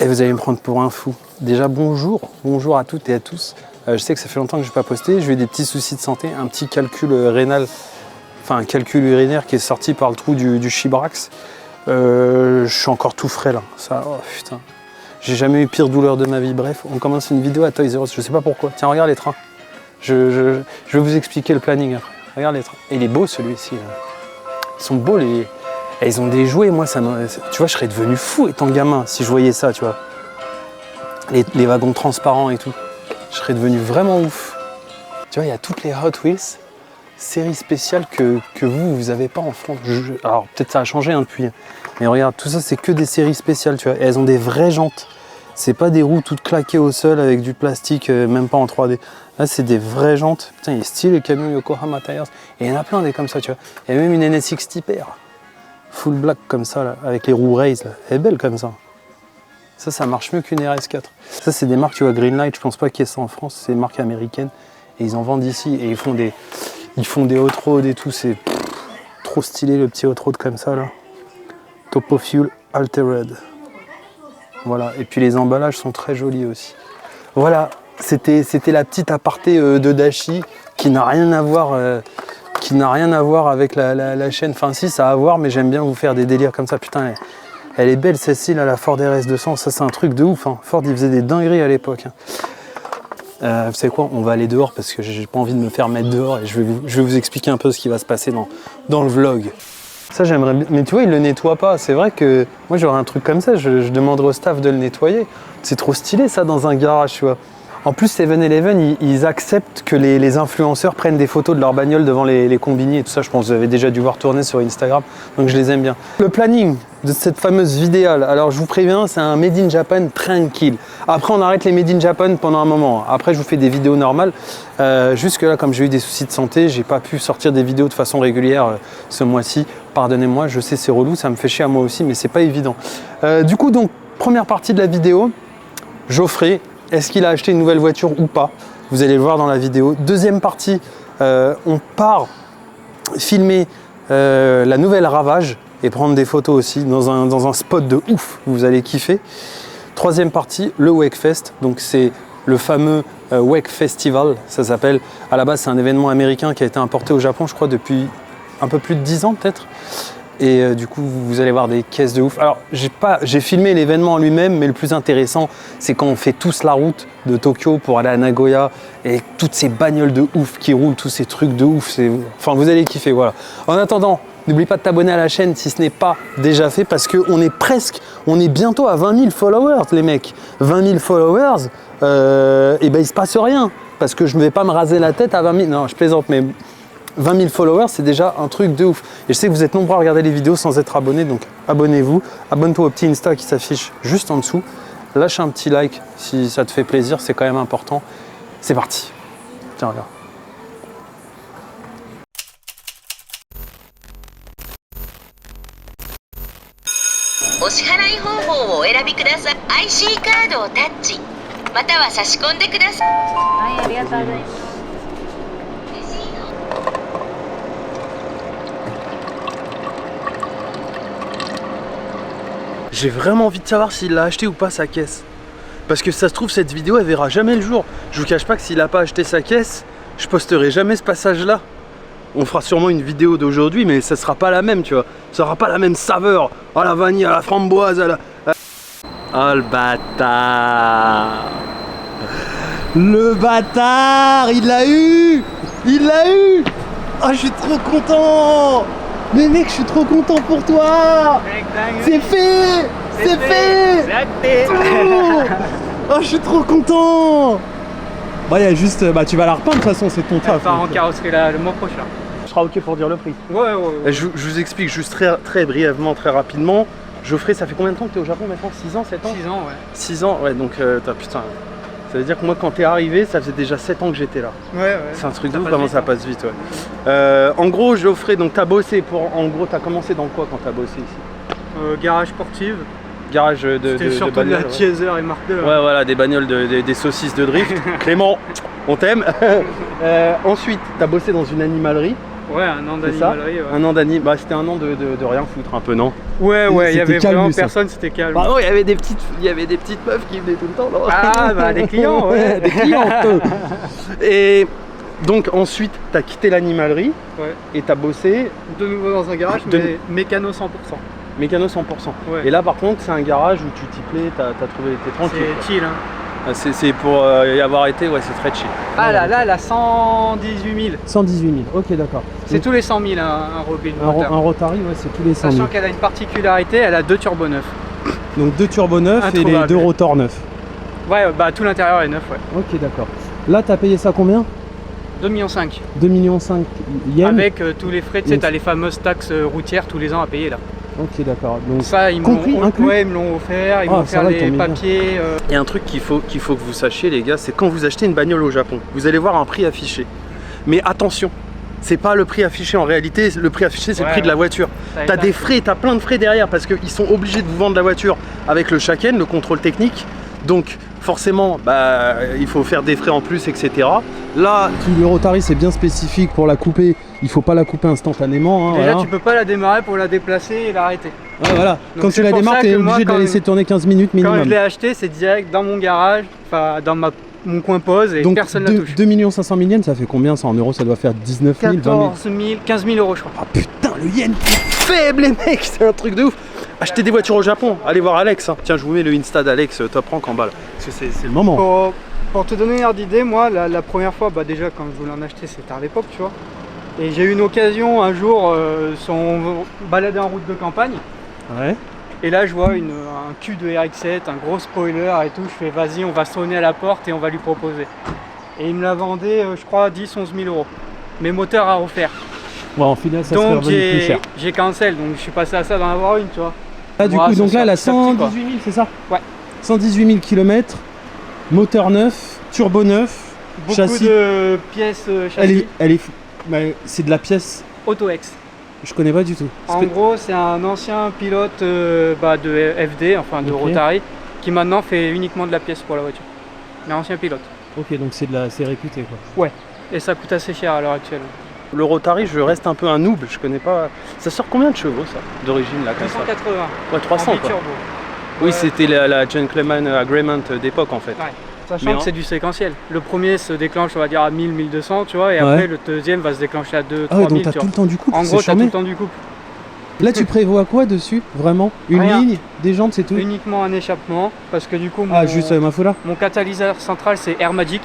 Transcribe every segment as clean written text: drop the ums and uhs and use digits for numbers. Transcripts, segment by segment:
Et vous allez me prendre pour un fou. Déjà, bonjour à toutes et à tous. Je sais que ça fait longtemps que je n'ai pas posté. J'ai eu des petits soucis de santé, un petit calcul rénal, enfin un calcul urinaire qui est sorti par le trou du chibrax. Je suis encore tout frais là. Ça, oh putain. J'ai jamais eu pire douleur de ma vie. Bref, on commence une vidéo à Toys R Us. Je sais pas pourquoi. Tiens, regarde les trains. Je vais vous expliquer le planning après. Regarde les trains. Et il est beau celui-ci. Ils sont beaux les. Et ils ont des jouets. Moi, ça me... tu vois, je serais devenu fou étant gamin si je voyais ça, tu vois. Les wagons transparents et tout. Je serais devenu vraiment ouf. Tu vois, il y a toutes les Hot Wheels, séries spéciales que vous avez pas en France. Alors, peut-être ça a changé hein, depuis. Mais regarde, tout ça, c'est que des séries spéciales, tu vois. Et elles ont des vraies jantes. C'est pas des roues toutes claquées au sol avec du plastique, même pas en 3D. Là, c'est des vraies jantes. Putain, il est stylé le camion Yokohama Tires. Et il y en a plein des comme ça, tu vois. Il y a même une NSX Tipper. Full black comme ça, là, avec les roues raise. Là. Elle est belle comme ça. Ça marche mieux qu'une RS4. Ça, c'est des marques, tu vois, Greenlight. Je pense pas qu'il y ait ça en France. C'est des marques américaines. Et ils en vendent ici. Et ils font des hot road et tout. C'est trop stylé, le petit hot road comme ça, là. Topo Fuel Altered. Voilà. Et puis les emballages sont très jolis aussi. Voilà. C'était la petite aparté de Dashi qui n'a rien à voir. Avec la chaîne. Enfin, si, ça a à voir, mais j'aime bien vous faire des délires comme ça. Putain, elle est belle celle-ci, là, la Ford RS200. Ça, c'est un truc de ouf. Hein. Ford, il faisait des dingueries à l'époque. Hein. Vous savez quoi? On va aller dehors parce que j'ai pas envie de me faire mettre dehors et je vais vous expliquer un peu ce qui va se passer dans le vlog. Ça, j'aimerais bien. Mais tu vois, il le nettoie pas. C'est vrai que moi, j'aurais un truc comme ça. Je demanderais au staff de le nettoyer. C'est trop stylé, ça, dans un garage, tu vois. En plus, 7-Eleven, ils acceptent que les influenceurs prennent des photos de leur bagnole devant les combini et tout ça. Je pense que vous avez déjà dû voir tourner sur Instagram, donc je les aime bien. Le planning de cette fameuse vidéo, alors je vous préviens, c'est un Made in Japan tranquille. Après, on arrête les Made in Japan pendant un moment. Après, je vous fais des vidéos normales. Jusque là, comme j'ai eu des soucis de santé, j'ai pas pu sortir des vidéos de façon régulière ce mois-ci. Pardonnez-moi, je sais, c'est relou, ça me fait chier à moi aussi, mais c'est pas évident. Du coup, donc, première partie de la vidéo, Geoffrey. Est-ce qu'il a acheté une nouvelle voiture ou pas? Vous allez le voir dans la vidéo. Deuxième partie, on part filmer la nouvelle Ravage et prendre des photos aussi dans un spot de ouf. Vous allez kiffer. Troisième partie, le Wakefest. Donc c'est le fameux Wake Festival, ça s'appelle. À la base, c'est un événement américain qui a été importé au Japon, je crois, depuis un peu plus de 10 ans peut-être. Et du coup, vous allez voir des caisses de ouf. Alors, j'ai filmé l'événement en lui-même, mais le plus intéressant, c'est quand on fait tous la route de Tokyo pour aller à Nagoya et toutes ces bagnoles de ouf qui roulent, tous ces trucs de ouf. Enfin, vous allez kiffer, voilà. En attendant, n'oublie pas de t'abonner à la chaîne si ce n'est pas déjà fait parce qu'on est bientôt à 20 000 followers, les mecs. 20 000 followers, et ben il se passe rien parce que je ne vais pas me raser la tête à 20 000. Non, je plaisante, mais 20 000 followers, c'est déjà un truc de ouf. Et je sais que vous êtes nombreux à regarder les vidéos sans être abonnés, donc abonnez-vous. Abonne-toi au petit Insta qui s'affiche juste en dessous. Lâche un petit like si ça te fait plaisir, c'est quand même important. C'est parti. Tiens, regarde. IC カードをタッチまたは差し込んでください。はい、ありがとうございます。J'ai vraiment envie de savoir s'il l'a acheté ou pas sa caisse. Parce que ça se trouve, cette vidéo, elle verra jamais le jour. Je vous cache pas que s'il n'a pas acheté sa caisse, je posterai jamais ce passage-là. On fera sûrement une vidéo d'aujourd'hui, mais ça sera pas la même, tu vois. Ça aura pas la même saveur. À la vanille, à la framboise, à la... Oh le bâtard! Le bâtard! Il l'a eu! Il l'a eu! Oh, je suis trop content! Mais mec, je suis trop content pour toi! C'est fait! C'est fait! Oh, je suis trop content! Bah, il y a juste. Bah, tu vas la repeindre de toute façon, c'est ton taf. Enfin, en carrosserie le mois prochain. Je serai ok pour dire le prix. Ouais. Je vous explique juste très brièvement, très rapidement. Geoffrey, ça fait combien de temps que tu es au Japon maintenant? 6 ans, 7 ans? 6 ans, ouais. 6 ans, ouais, donc putain. Ça veut dire que moi, quand t'es arrivé, ça faisait déjà 7 ans que j'étais là. Ouais. C'est un truc de ouf, vraiment ça passe vite, ouais. En gros, Geoffrey, donc t'as bossé pour. En gros, t'as commencé dans quoi quand t'as bossé ici? Garage sportive. Garage de C'était surtout de la Chaser et Mark II. Ouais, voilà, des bagnoles, des saucisses de drift. Clément, on t'aime. Ensuite, t'as bossé dans une animalerie. Ouais, un an C'est ça d'animalerie. Ouais. Un an d'animalerie. Bah, c'était un an de rien foutre, un peu, non? Ouais, il y C'était avait calme, vraiment ça. personne, c'était calme. Bah non, il y avait des petites meufs qui venaient tout le temps, non? Ah, bah des clients, ouais. Des clientes. Et donc ensuite, t'as quitté l'animalerie Ouais. et t'as bossé De nouveau dans un garage, De- mais mécano 100%. mécano 100%. Ouais. Et là, par contre, c'est un garage où tu t'y plais, t'as trouvé, t'es tranquille. C'est chill, hein. quoi. C'est pour y avoir été, ouais, c'est très chill. Ah là, là, elle a 118 000. 118 000, ok, d'accord. C'est tous les 100 000, un Robin moteur. Rotary, ouais, c'est tous les 100 000. Sachant qu'elle a une particularité, elle a 2 turbos neufs. Donc 2 turbos neufs et les Introuvable. 2 rotors neufs. Ouais, bah tout l'intérieur est neuf, ouais. Ok, d'accord. Là, t'as payé ça combien? 2,5 millions. 2,5 millions yens. Avec tous les frais, tu sais, Donc- t'as les fameuses taxes routières tous les ans à payer là. Ok, d'accord. Donc, Ça, ils compris, inclus ouais, ils me l'ont offert, ils Ah, m'ont ça offert va, ils t'ont les mis bien. papiers. il y a un truc qu'il faut que vous sachiez, les gars, c'est quand vous achetez une bagnole au Japon, vous allez voir un prix affiché. Mais attention, c'est pas le prix affiché en réalité, le prix affiché c'est le Ouais, prix de la voiture. Ça T'as étale. des frais, t'as plein de frais derrière parce qu'ils sont obligés de vous vendre la voiture avec le Shaken, le contrôle technique. Donc forcément, bah, il faut faire des frais en plus, etc. Là, le Rotary c'est bien spécifique pour la couper. Il faut pas la couper instantanément. Hein, Déjà, voilà. tu peux pas la démarrer pour la déplacer et l'arrêter. Ouais, voilà. Donc, Quand tu c'est la pour démarres, ça t'es que moi, obligé de la quand- laisser tourner 15 minutes Quand je minimum. l'ai acheté, c'est direct dans mon garage, enfin dans mon coin pose et Donc personne ne la touche. 2 500 000 yens, ça fait combien ça en euros? Ça doit faire 19 000, 20 000. 14 000, 15 000 euros, je crois. Ah putain, le yen est faible, les mecs, c'est un truc de ouf. Achetez des voitures au Japon, allez voir Alex. Hein. Tiens, je vous mets le Insta d'Alex Top Rank en bas là. Parce que c'est le moment. Pour te donner une ordre d'idée, moi, la première fois, bah déjà quand je voulais en acheter, c'était à l'époque, tu vois. Et j'ai eu une occasion un jour, on baladait en route de campagne. Ouais. Et là, je vois un cul de RX-7, un gros spoiler et tout. Je fais, vas-y, on va sonner à la porte et on va lui proposer. Et il me l'a vendé, je crois, 10-11 000 euros. Mais moteur à refaire. Ouais, en final, ça serait Donc revenu plus cher. j'ai cancel, donc je suis passé à ça d'en avoir une, tu vois. Là, du Ouais, coup, ça donc là, elle a sort petit à petit, 118 000, c'est ça? Ouais. 118 000 km, moteur neuf, turbo neuf, Beaucoup châssis. de pièces châssis. Bah, c'est de la pièce, Auto-Ex. je connais pas du tout. En gros, c'est un ancien pilote de FD, enfin de Ok. Rotary, qui maintenant fait uniquement de la pièce pour la voiture. Mais ancien pilote. Ok, donc c'est réputé quoi. Et ça coûte assez cher à l'heure actuelle. Le Rotary, je reste un peu un noob, je connais pas. Ça sort combien de chevaux ça, d'origine là comme ça? 280. Ouais, 300 en quoi. biturbo. Oui, Ouais. c'était la Gentleman Agreement d'époque en fait. Ouais. Sachant Mais que c'est du séquentiel. Le premier se déclenche, on va dire, à 1000, 1200, tu vois, et Ouais. après le deuxième va se déclencher à 2, Ah ouais, 3000, donc t'as tu tout vois. le temps du couple. En c'est gros, t'as tout charmé. le temps du couple. Là, tu prévois quoi dessus, vraiment? Une Rien. ligne, des jantes, c'est tout? Uniquement un échappement, parce que du coup, Ah, juste ma foula. mon catalyseur central c'est Air Magic,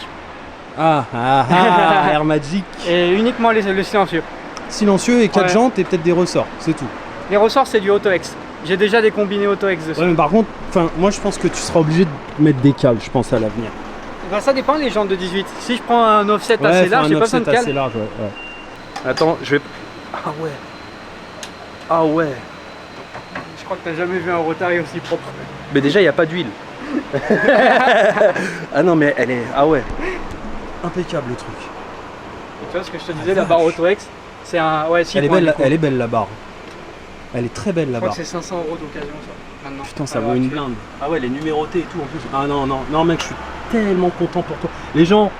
Air Magic. et uniquement le silencieux. Silencieux et 4 Ouais. jantes et peut-être des ressorts, c'est tout. Les ressorts c'est du Auto-Ex. J'ai déjà des combinés Auto-Ex dessus. Ouais, mais par contre, moi je pense que tu seras obligé de mettre des cales, je pense à l'avenir. Bah, ça dépend des jantes de 18. Si je prends un offset Ouais, assez faire large, un j'ai pas besoin de offset assez cale. large, ouais. Attends, je vais. Ah ouais. Ah ouais. Je crois que t'as jamais vu un Rotary aussi propre. Mais déjà, il n'y a pas d'huile. Ah non, mais elle est. Ah ouais. Impeccable le truc. Et tu vois ce que je te disais, la barre Auto-Ex, c'est un. Ouais, 6 Elle est points, belle, du coup. elle est belle la barre. Elle est très belle Je la crois barre. que c'est 500 euros d'occasion ça. Maintenant. Putain, ça À l'heure vaut une actuelle. blinde. Ah ouais, elle est numérotée et tout en plus. Ah non, non, non, mec, je suis tellement content pour toi. Les gens,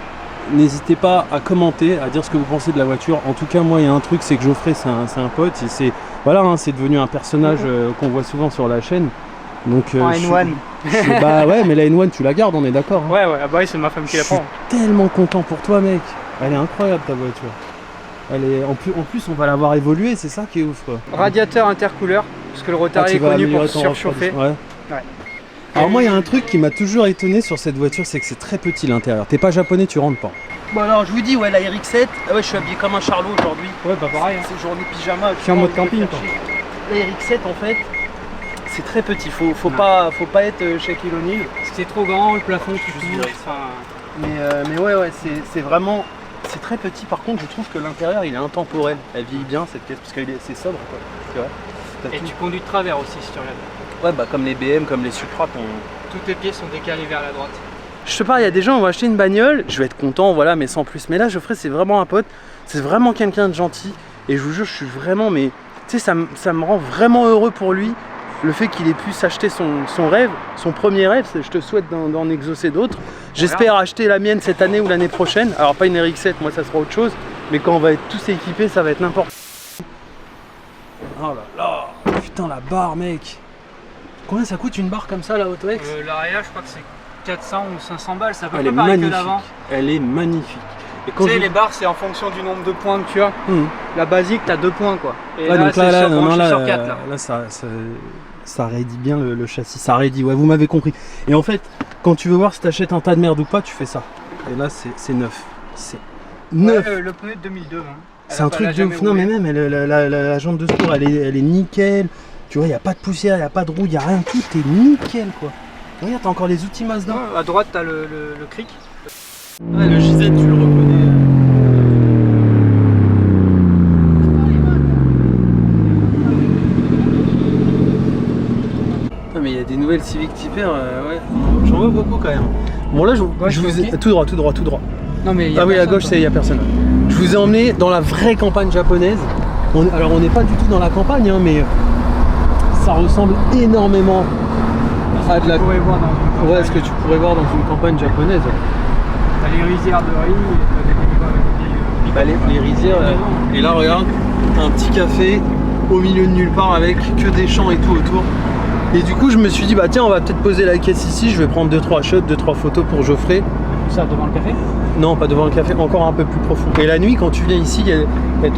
n'hésitez pas à commenter, à dire ce que vous pensez de la voiture. En tout cas, moi, il y a un truc, c'est que Geoffrey, c'est un pote. Et c'est voilà, hein, c'est devenu un personnage qu'on voit souvent sur la chaîne. Donc, En je suis- N1. bah ouais, mais la N1, tu la gardes, on est d'accord. Hein. Ouais, ouais, ah bah oui, c'est ma femme qui Je la suis prend. tellement content pour toi, mec. Elle est incroyable ta voiture. Elle est en plus, on va la voir évoluer, c'est ça qui est ouf quoi. Radiateur intercouleur, parce que le Ah, Rotary tu est vas connu pour améliorer ton surchauffer. refroidissement. Ouais. Ouais. Alors moi il y a un truc qui m'a toujours étonné sur cette voiture, c'est que c'est très petit l'intérieur. T'es pas japonais, tu rentres pas. Bon alors je vous dis ouais la RX-7, ah ouais je suis habillé comme un charlot aujourd'hui. Ouais, bah pareil. hein. C'est journée pyjama. Je suis en mode camping quoi. La RX-7 en fait, c'est très petit, faut pas être Shaquille O'Neal. C'est trop grand, le plafond qui Je touche. dirais. Enfin, Mais ouais c'est vraiment. C'est très petit, par contre je trouve que l'intérieur il est intemporel. Elle vieillit bien cette pièce parce que c'est sobre quoi. Tu vois. T'as et tout. tu conduis de travers aussi si tu regardes. Ouais bah comme les BM, comme les Supra qu'on. Toutes les pièces sont décalées vers la droite. Je te parle, il y a des gens qui vont acheter une bagnole, je vais être content, voilà, mais sans plus. Mais là, Geoffrey, c'est vraiment un pote, c'est vraiment quelqu'un de gentil. Et je vous jure, je suis vraiment, mais tu sais, ça me rend vraiment heureux pour lui. Le fait qu'il ait pu s'acheter son rêve, son premier rêve, je te souhaite d'en exaucer d'autres. J'espère acheter la mienne cette année ou l'année prochaine. Alors, pas une RX-7, moi, ça sera autre chose. Mais quand on va être tous équipés, ça va être n'importe quoi. Oh là là, putain la barre mec. Combien ça coûte une barre comme ça la AutoX? L'arrière, je crois que c'est 400 ou 500 balles, ça peut Elle est pas pareil que magnifique. l'avant. Elle est magnifique. Et quand Tu sais, les barres, c'est en fonction du nombre de points que tu as. La basique, t'as 2 points quoi. Et ouais, là, donc c'est sur, non, branché là, sur 4 là. là ça raidit bien le châssis. Ça raidit, ouais, vous m'avez compris. Et en fait, quand tu veux voir si t'achètes un tas de merde ou pas, tu fais ça. Et là, c'est neuf. C'est neuf. Ouais, le pneu de 2002. Hein. C'est un truc de ouf. Non, mais même la jante de secours, elle est nickel. Tu vois, il n'y a pas de poussière, il n'y a pas de roue, il n'y a rien. Tout est nickel quoi. Regarde, t'as encore les outils Mazda. Ouais, à droite, t'as le cric. Ouais, le JZ, tu le reconnais. Non, mais il y a des nouvelles Civic Type R, ouais. J'en vois beaucoup quand même. Bon, là, je vous ai. Tout droit. Non, mais Ah oui, à gauche, il n'y a personne. Je vous ai emmené dans la vraie campagne japonaise. Alors, on n'est pas du tout dans la campagne, hein, mais ça ressemble énormément à de la. Ouais, ce que tu pourrais voir dans une campagne japonaise. T'as les rizières de riz et t'as les rizières. Et là, regarde, un petit café au milieu de nulle part avec que des champs et tout autour. Et du coup, je me suis dit, bah tiens, on va peut-être poser la caisse ici. Je vais prendre 2-3 shots, 2-3 photos pour Geoffrey. Ça devant le café? Non, pas devant le café, encore un peu plus profond. Et la nuit, quand tu viens ici, il y a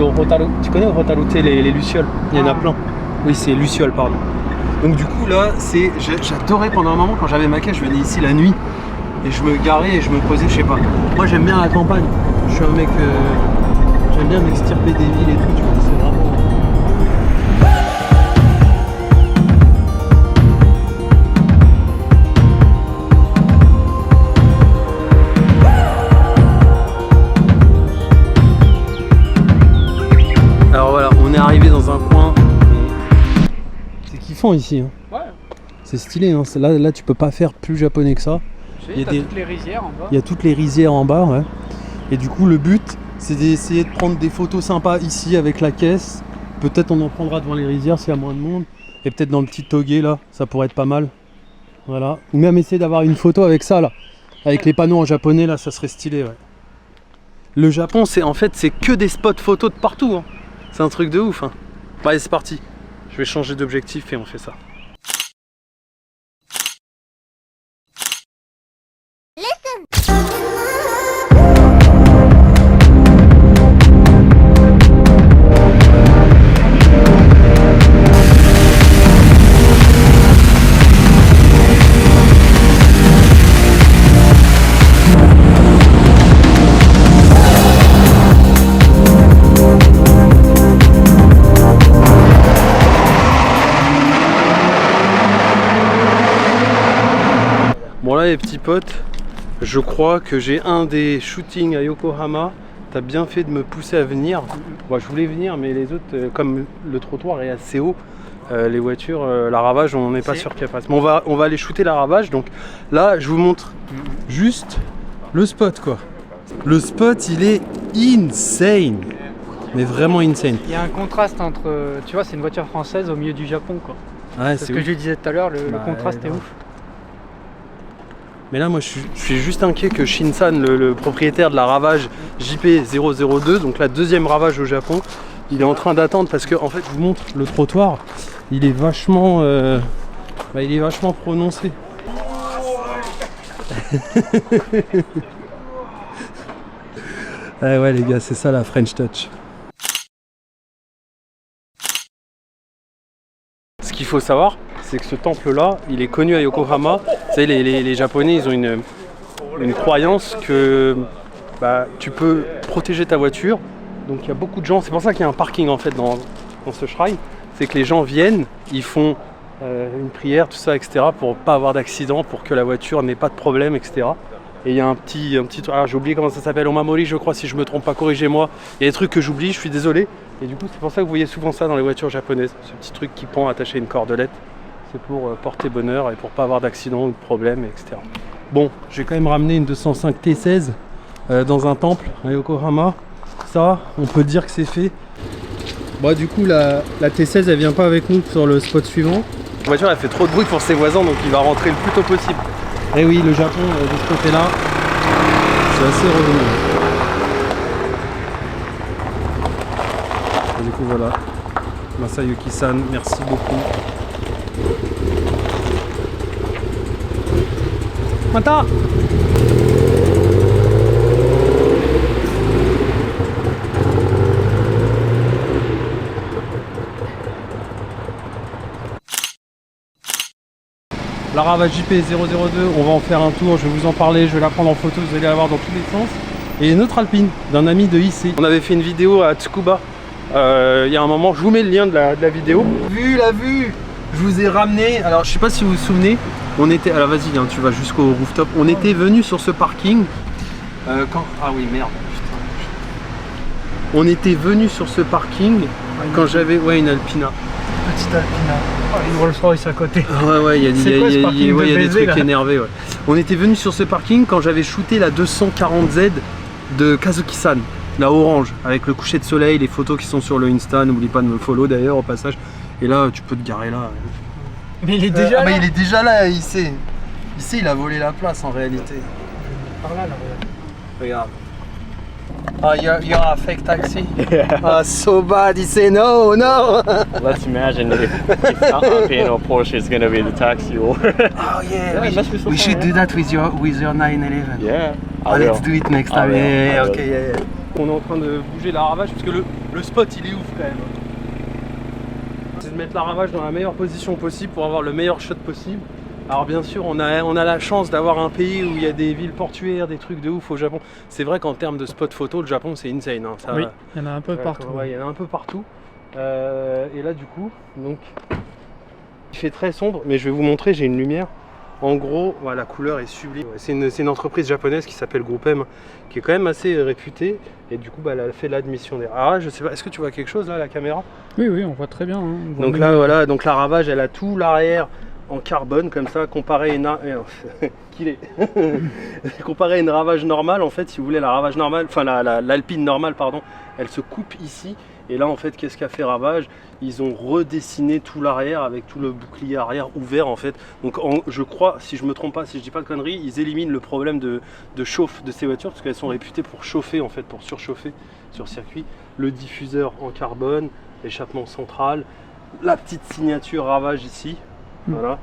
au Rotalo. Tu connais au Rotalo, les lucioles? Il y en a plein. Oui, c'est lucioles, pardon. Donc du coup, là, j'adorais pendant un moment, quand j'avais ma caisse, je venais ici la nuit. Et je me garais et je me posais, je sais pas. Moi, j'aime bien la campagne. Je suis un mec... j'aime bien m'extirper des villes et tout, tu vois. C'est vraiment... Alors voilà, on est arrivé dans un coin. C'est kiffant ici. Hein. Ouais. C'est stylé. Hein. Là, tu peux pas faire plus japonais que ça. Il y a toutes les rizières en bas. Il y a toutes les rizières en bas, ouais. Et du coup, le but, c'est d'essayer de prendre des photos sympas ici avec la caisse. Peut-être on en prendra devant les rizières s'il y a moins de monde. Et peut-être dans le petit togué là, ça pourrait être pas mal. Voilà. Ou même essayer d'avoir une photo avec ça là. Avec les panneaux en japonais là, ça serait stylé, ouais. Le Japon, c'est que des spots photos de partout. Hein. C'est un truc de ouf. Hein. Bah, allez, c'est parti. Je vais changer d'objectif et on fait ça. Bon là les petits potes, je crois que j'ai un des shootings à Yokohama. T'as bien fait de me pousser à venir. Bon, je voulais venir mais les autres, comme le trottoir est assez haut, les voitures, la ravage on n'est pas sûr qu'elle passe. Mais on va aller shooter la ravage. Donc là je vous montre juste le spot quoi. Le spot il est insane. Mais vraiment insane. Il y a un contraste entre, tu vois, c'est une voiture française au milieu du Japon quoi. Ouais, c'est ce que je disais tout à l'heure, le contraste est ouf. Mais là, moi, je suis juste inquiet que Shinsan, le propriétaire de la Ravage JP002, donc la deuxième Ravage au Japon, il est en train d'attendre parce que, en fait, je vous montre le trottoir, il est vachement prononcé. Ouais, les gars, c'est ça la French Touch. Ce qu'il faut savoir, c'est que ce temple-là, il est connu à Yokohama. Vous savez, les Japonais, ils ont une croyance que tu peux protéger ta voiture. Donc il y a beaucoup de gens, c'est pour ça qu'il y a un parking en fait dans ce shrine. C'est que les gens viennent, ils font une prière, tout ça, etc. pour pas avoir d'accident, pour que la voiture n'ait pas de problème, etc. Et il y a un petit j'ai oublié comment ça s'appelle, Omamori je crois, si je me trompe pas, corrigez-moi. Il y a des trucs que j'oublie, je suis désolé. Et du coup c'est pour ça que vous voyez souvent ça dans les voitures japonaises. Ce petit truc qui pend attaché à une cordelette. C'est pour porter bonheur et pour pas avoir d'accident ou de problème, etc. Bon, j'ai quand même ramené une 205 T16 dans un temple à Yokohama. Ça, on peut dire que c'est fait. Bon, du coup, la T16 elle vient pas avec nous sur le spot suivant. La voiture elle fait trop de bruit pour ses voisins, donc il va rentrer le plus tôt possible. Et oui, le Japon de ce côté-là, c'est assez revenu. coup voilà. Masayuki-san, merci beaucoup. Mata. La Ravage JP002, on va en faire un tour, je vais vous en parler, je vais la prendre en photo, vous allez la voir dans tous les sens. Et une autre Alpine, d'un ami de IC. On avait fait une vidéo à Tsukuba, il y a un moment, je vous mets le lien de la vidéo. La vue, je vous ai ramené, alors je sais pas si vous vous souvenez, on était, alors vas-y, hein, tu vas jusqu'au rooftop, on était venu sur ce parking, ah oui merde, putain. On était venu sur ce parking quand j'avais, une Alpina. Petite Alpina. Oh, une Rolls Royce à côté. Ouais, il y a des trucs là énervés. Ouais. On était venu sur ce parking quand j'avais shooté la 240Z de Kazuki-san, la orange, avec le coucher de soleil, les photos qui sont sur le Insta. N'oublie pas de me follow d'ailleurs au passage. Et là, tu peux te garer là. Mais il est déjà là. Il est déjà là, il sait. Il a volé la place en réalité. Par là, Regarde. Ah, you're a fake taxi? Yeah. So bad, he say no. Let's imagine if Alpine or Porsche is going to be the taxi. Or oh yeah, we should do that with your 911. Yeah. Let's do it next time. Yeah, ok. On est en train de bouger la Ravage parce que le spot il est ouf quand même. C'est de mettre la Ravage dans la meilleure position possible pour avoir le meilleur shot possible. Alors bien sûr, on a la chance d'avoir un pays où il y a des villes portuaires, des trucs de ouf au Japon. C'est vrai qu'en termes de spot photo, le Japon c'est insane. Hein. Ça, oui, il y en a un peu partout. Ouais, il y en a un peu partout. Et là du coup, donc, il fait très sombre, mais je vais vous montrer, j'ai une lumière. En gros, voilà, la couleur est sublime. C'est une entreprise japonaise qui s'appelle Groupe M, qui est quand même assez réputée. Et du coup, elle a fait l'admission des... Ah, je sais pas, est-ce que tu vois quelque chose là, la caméra? Oui, on voit très bien. Hein. Donc là, voilà, donc la Ravage, elle a tout l'arrière en carbone comme ça, comparé à une comparé à une Ravage normale, en fait, si vous voulez, la Ravage normale, enfin l'Alpine normale, pardon, elle se coupe ici. Et là, en fait, qu'est-ce qu'a fait Ravage? Ils ont redessiné tout l'arrière avec tout le bouclier arrière ouvert, en fait. Donc, je crois, si je me trompe pas, si je dis pas de conneries, ils éliminent le problème de chauffe de ces voitures parce qu'elles sont réputées pour chauffer, en fait, pour surchauffer sur circuit. Le diffuseur en carbone, l'échappement central, la petite signature Ravage ici. Voilà.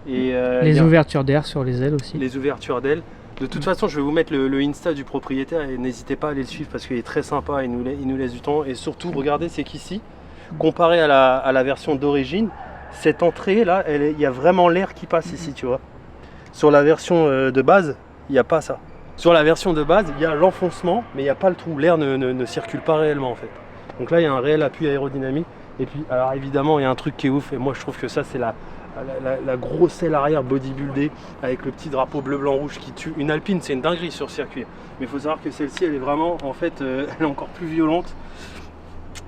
Et les ouvertures d'air sur les ailes aussi. Les ouvertures d'ailes. De toute façon, je vais vous mettre le Insta du propriétaire et n'hésitez pas à aller le suivre parce qu'il est très sympa, il nous laisse du temps. Et surtout, regardez, c'est qu'ici, comparé à la version d'origine, cette entrée là, il y a vraiment l'air qui passe ici, tu vois. Sur la version de base, il n'y a pas ça. Sur la version de base, il y a l'enfoncement, mais il n'y a pas le trou. L'air ne circule pas réellement en fait. Donc là, il y a un réel appui aérodynamique. Et puis, alors évidemment, il y a un truc qui est ouf et moi je trouve que ça, c'est la grosse aile arrière bodybuildée avec le petit drapeau bleu blanc rouge qui tue. Une Alpine, c'est une dinguerie sur circuit, mais il faut savoir que celle-ci elle est vraiment, en fait, elle est encore plus violente.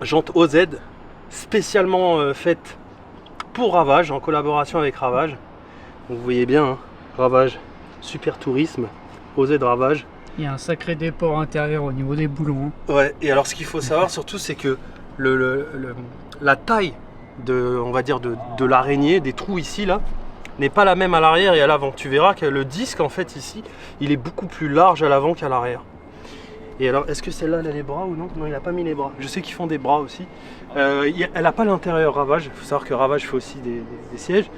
Jante OZ spécialement faite pour Ravage, en collaboration avec Ravage. Donc vous voyez bien, hein, Ravage Super Tourisme, OZ Ravage. Il y a un sacré déport intérieur au niveau des boulons. Ouais, et alors ce qu'il faut savoir surtout, c'est que la taille on va dire de l'araignée, des trous ici là, n'est pas la même à l'arrière et à l'avant. Tu verras que le disque en fait ici, il est beaucoup plus large à l'avant qu'à l'arrière. Et alors, est-ce que celle-là elle a les bras ou non? Non, il n'a pas mis les bras. Je sais qu'ils font des bras aussi. Elle n'a pas l'intérieur Ravage. Il faut savoir que Ravage fait aussi des sièges,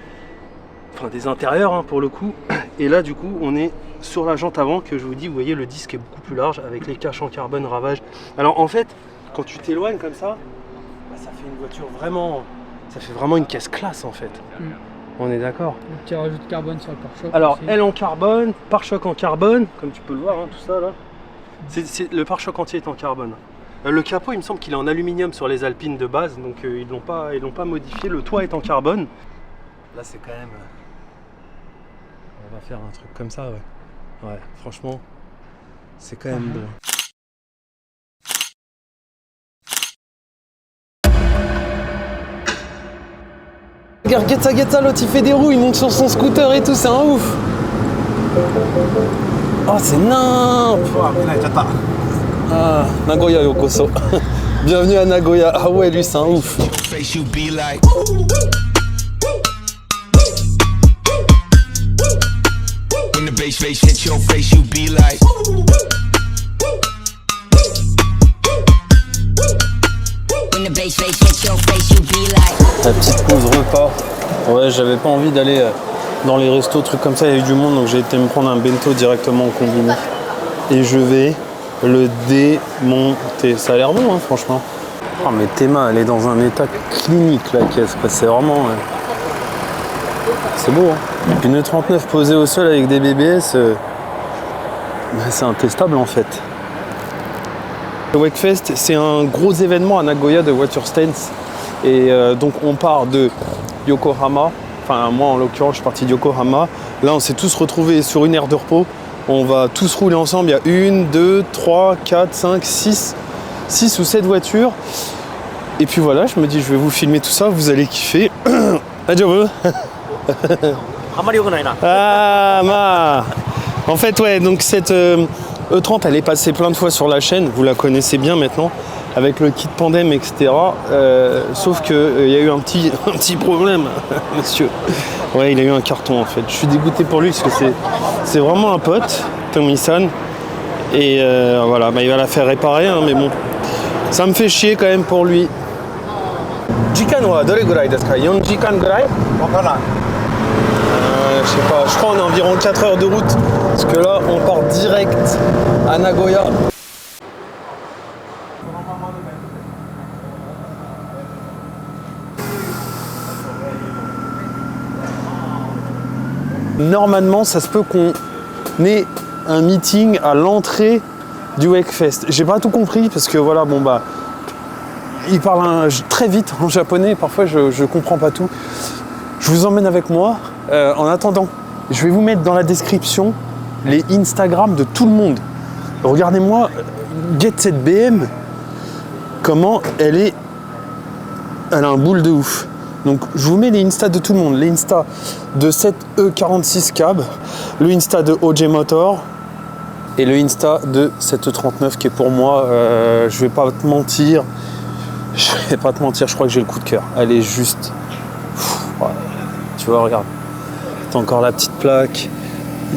enfin des intérieurs hein, pour le coup. Et là du coup, on est sur la jante avant que je vous dis, vous voyez le disque est beaucoup plus large avec les caches en carbone Ravage. Alors en fait, quand tu t'éloignes comme ça, ça fait une voiture vraiment... Ça fait vraiment une caisse classe en fait. On est d'accord. Le petit rajout de carbone sur le pare-choc. Alors, aussi. aile en carbone, pare-choc en carbone, comme tu peux le voir, hein, tout ça là. Le pare-choc entier est en carbone. Le capot, il me semble qu'il est en aluminium sur les Alpines de base, donc ils l'ont pas modifié. Le toit est en carbone. Là, c'est quand même... On va faire un truc comme ça, ouais. Ouais, franchement, c'est quand même bon. Regarde, get ça, l'autre il fait des roues, il monte sur son scooter et tout, c'est un ouf. Oh, c'est nimp. Ah, Nagoya yokoso. Bienvenue à Nagoya. Ah ouais, lui c'est un ouf. La petite pause repas. Ouais, j'avais pas envie d'aller dans les restos, trucs comme ça, il y avait du monde, donc j'ai été me prendre un bento directement au combini. Et je vais le démonter. Ça a l'air bon, hein, franchement. Oh, mais Théma, elle est dans un état clinique, la caisse. C'est vraiment... c'est beau, hein. Une E39 posée au sol avec des BBS, c'est intestable, en fait. Le Wakefest, c'est un gros événement à Nagoya de voitures Stance. Et donc, on part de Yokohama. Enfin, moi, en l'occurrence, je suis parti de Yokohama. Là, on s'est tous retrouvés sur une aire de repos. On va tous rouler ensemble. Il y a 1, 2, 3, 4, 5, 6 ou 7 voitures. Et puis voilà, je me dis, je vais vous filmer tout ça. Vous allez kiffer. Adieu. Ah, ma. En fait, ouais, donc cette E30, elle est passée plein de fois sur la chaîne. Vous la connaissez bien maintenant, avec le kit Pandem, etc. Sauf qu'il y a eu un petit problème, monsieur. Ouais, il a eu un carton, en fait. Je suis dégoûté pour lui, parce que c'est vraiment un pote, Tommy-san. Et voilà, bah, il va la faire réparer, hein, mais bon. Ça me fait chier quand même pour lui. Jikan wa dore gurai desu ka? 4 jikan gurai? Je sais pas, je crois qu'on est environ 4 heures de route. Parce que là, on part direct à Nagoya. Normalement, ça se peut qu'on ait un meeting à l'entrée du Wakefest. J'ai pas tout compris parce que voilà, bon bah, il parle très vite en japonais. Parfois, je comprends pas tout. Je vous emmène avec moi. En attendant, je vais vous mettre dans la description les Instagram de tout le monde. Regardez-moi, get cette BM, comment elle a un boule de ouf. Donc je vous mets les Insta de tout le monde, les Insta de cette E46 Cab, le Insta de OJ Motor et le Insta de cette E39 qui est pour moi, je vais pas te mentir, je crois que j'ai le coup de cœur. Elle est juste, ouais. Tu vois, regarde. T'as encore la petite plaque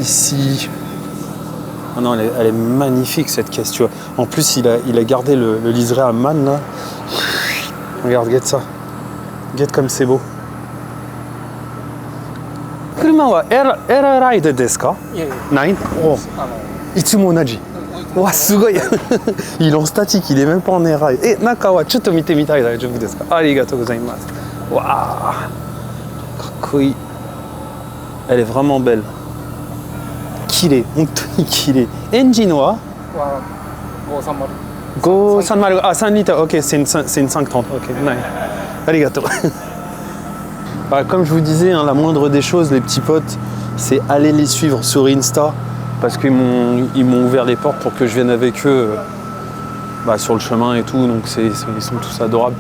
ici. Oh non, elle est magnifique cette caisse, tu vois. En plus, il a gardé le liseré à Man là. Regarde, guette ça. Guette comme c'est beau. Kuruma wa era ride desu ka? Nine? Oh. Itsumo onaji. Wa, sugoi. Il est en statique, il est même pas en air ride. Et naka wa chutto mite mitai daijoubu desu ka? Arigatou gozaimasu. Waouh. Kakoi. Elle est vraiment belle. Kirei, hontoni kirei. Engine wa 530. Ah, 5 litres, ok, c'est une 530. Ok, nice. Arigato. Bah, comme je vous disais, hein, la moindre des choses, les petits potes, c'est aller les suivre sur Insta. Parce qu'ils m'ont ouvert les portes pour que je vienne avec eux sur le chemin et tout. Donc ils sont tous adorables.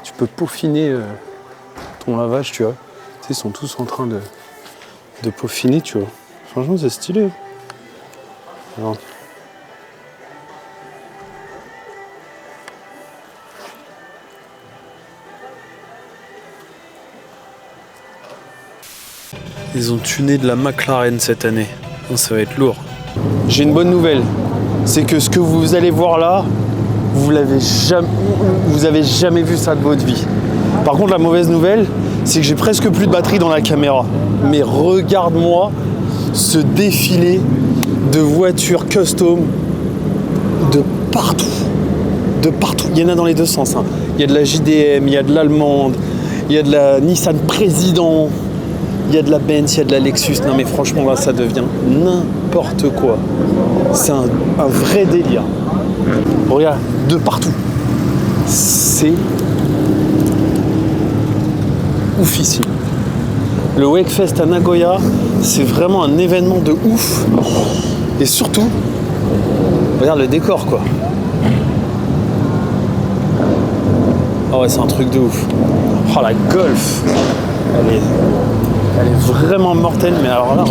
Tu peux peaufiner ton lavage, tu vois. Tu sais, ils sont tous en train de peaufiner, tu vois. Franchement, c'est stylé. Alors. Ils ont tuné de la McLaren cette année. Ça va être lourd. J'ai une bonne nouvelle. C'est que ce que vous allez voir là, vous avez jamais vu ça de votre vie. Par contre, la mauvaise nouvelle, c'est que j'ai presque plus de batterie dans la caméra. Mais regarde-moi ce défilé de voitures custom de partout. De partout. Il y en a dans les deux sens. Hein. Il y a de la JDM, il y a de l'allemande, il y a de la Nissan Président, il y a de la Benz, il y a de la Lexus. Non mais franchement, là, ça devient n'importe quoi. C'est un vrai délire. Regarde, de partout. C'est oufissime. Le Wakefest à Nagoya, c'est vraiment un événement de ouf. Et surtout, regarde le décor, quoi. Ah ouais, c'est un truc de ouf. Oh, la Golf, elle est vraiment mortelle. Mais alors là,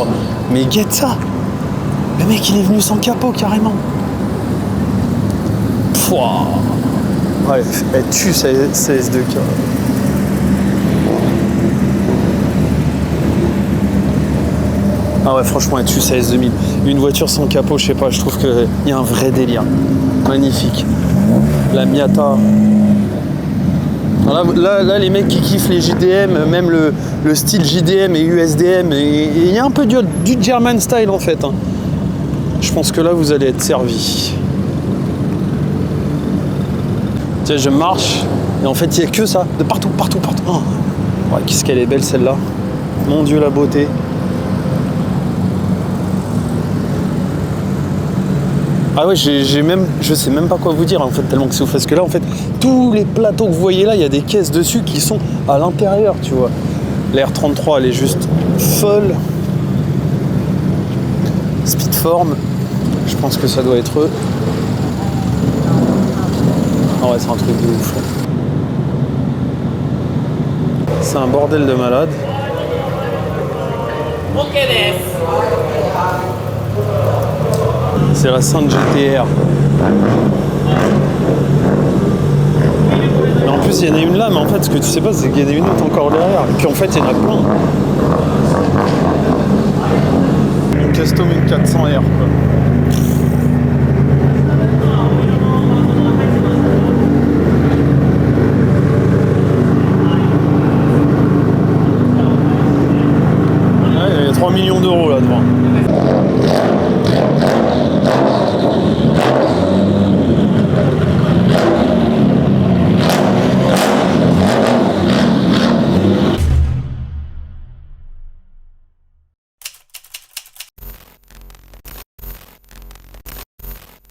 mais guette ça. Le mec, il est venu sans capot, carrément. Pouah. Ouais, elle tue sa S2K. Ah ouais, franchement, elle tue sa S2000. Une voiture sans capot, je sais pas, je trouve qu'il y a un vrai délire. Magnifique. La Miata. Là, les mecs qui kiffent les JDM, même le style JDM et USDM, et il y a un peu du German style en fait. Hein. Je pense que là, vous allez être servi. Tiens, je marche, et en fait, il n'y a que ça, de partout. Oh. Ouais, qu'est-ce qu'elle est belle celle-là. Mon Dieu, la beauté. Ah ouais, je sais même pas quoi vous dire en fait, tellement que c'est ouf. Parce que là, en fait, tous les plateaux que vous voyez là, il y a des caisses dessus qui sont à l'intérieur, tu vois. La R33, elle est juste folle. Speedform, je pense que ça doit être eux. Ah ouais, c'est un truc de ouf. C'est un bordel de malade. C'est la Sainte GTR. Mais en plus, il y en a une là, mais en fait, ce que tu sais pas, c'est qu'il y en a une autre encore derrière. Et puis en fait, il y en a plein. Une custom, une 400R, quoi.